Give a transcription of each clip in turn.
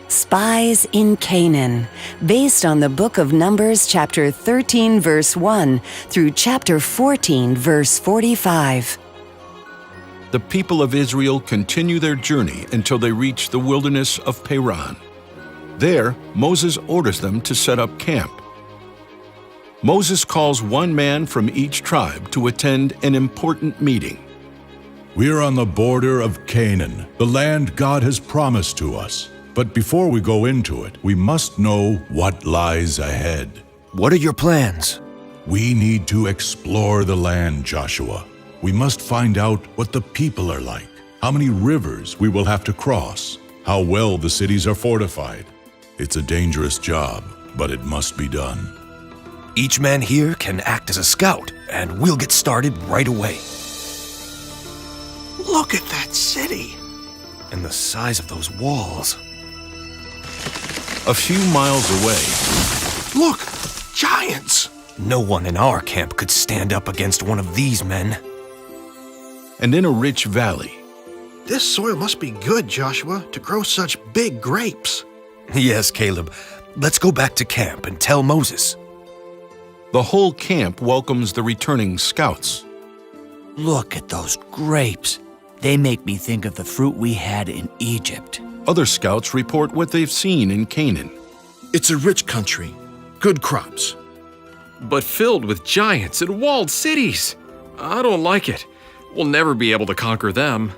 Spies in Canaan, based on the book of Numbers chapter 13 verse 1 through chapter 14 verse 45. The people of Israel continue their journey until they reach the wilderness of Paran. There, Moses orders them to set up camp. Moses calls one man from each tribe to attend an important meeting. We are on the border of Canaan, the land God has promised to us. But before we go into it, we must know what lies ahead. What are your plans? We need to explore the land, Joshua. We must find out what the people are like, how many rivers we will have to cross, how well the cities are fortified. It's a dangerous job, but it must be done. Each man here can act as a scout, and we'll get started right away. Look at that city! And the size of those walls. A few miles away, Look! Giants! No one in our camp could stand up against one of these men. and in a rich valley, This soil must be good, Joshua, to grow such big grapes. Yes, Caleb. Let's go back to camp and tell Moses. the whole camp welcomes the returning scouts. Look at those grapes. They make me think of the fruit we had in Egypt. Other scouts report what they've seen in Canaan. It's a rich country, good crops. but filled with giants and walled cities. I don't like it. We'll never be able to conquer them.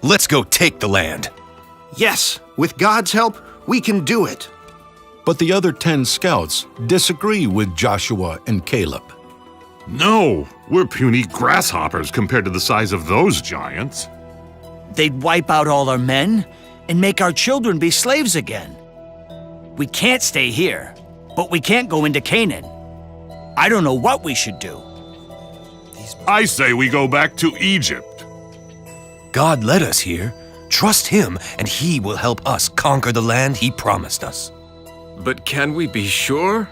Let's go take the land. Yes, with God's help, we can do it. But the other 10 scouts disagree with Joshua and Caleb. No, we're puny grasshoppers compared to the size of those giants. They'd wipe out all our men and make our children be slaves again. We can't stay here, but we can't go into Canaan. I don't know what we should do. I say we go back to Egypt. God led us here. Trust Him, and He will help us conquer the land He promised us. But can we be sure?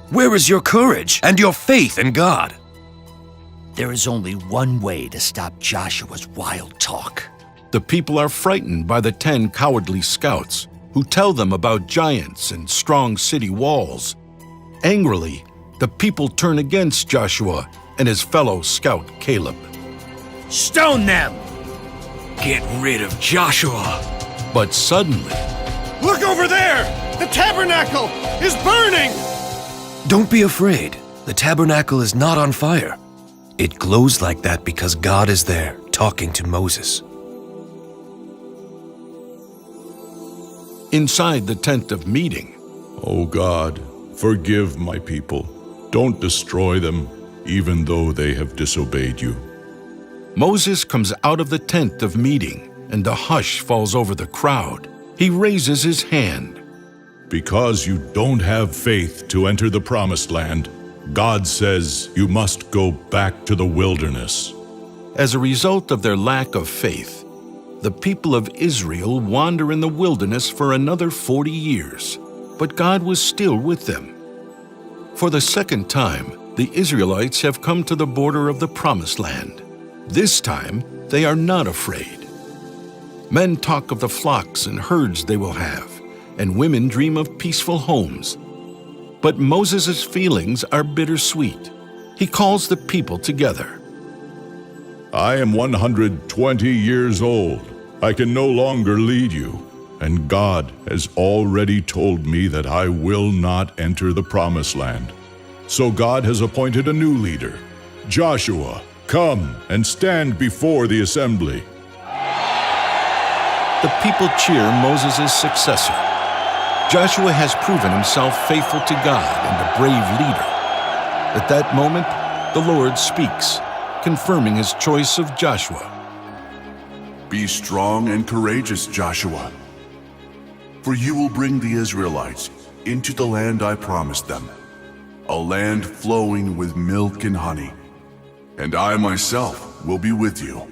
Where is your courage and your faith in God? There is only one way to stop Joshua's wild talk. The people are frightened by the 10 cowardly scouts who tell them about giants and strong city walls. Angrily, the people turn against Joshua and his fellow scout Caleb. Stone them! Get rid of Joshua. But suddenly, Look over there! The tabernacle is burning! Don't be afraid. The tabernacle is not on fire. It glows like that because God is there, talking to Moses. inside the tent of meeting, O God, forgive my people. Don't destroy them, even though they have disobeyed you. Moses comes out of the tent of meeting, and a hush falls over the crowd. He raises his hand. Because you don't have faith to enter the promised land, God says you must go back to the wilderness. As a result of their lack of faith, the people of Israel wander in the wilderness for another 40 years, but God was still with them. For the second time, the Israelites have come to the border of the Promised Land. This time, they are not afraid. Men talk of the flocks and herds they will have, and women dream of peaceful homes. But Moses' feelings are bittersweet. He calls the people together. I am 120 years old. I can no longer lead you, and God has already told me that I will not enter the promised land. So God has appointed a new leader. Joshua, come and stand before the assembly. The people cheer Moses' successor. Joshua has proven himself faithful to God and a brave leader. At that moment, the Lord speaks, confirming his choice of Joshua. Be strong and courageous, Joshua, for you will bring the Israelites into the land I promised them, a land flowing with milk and honey, and I myself will be with you.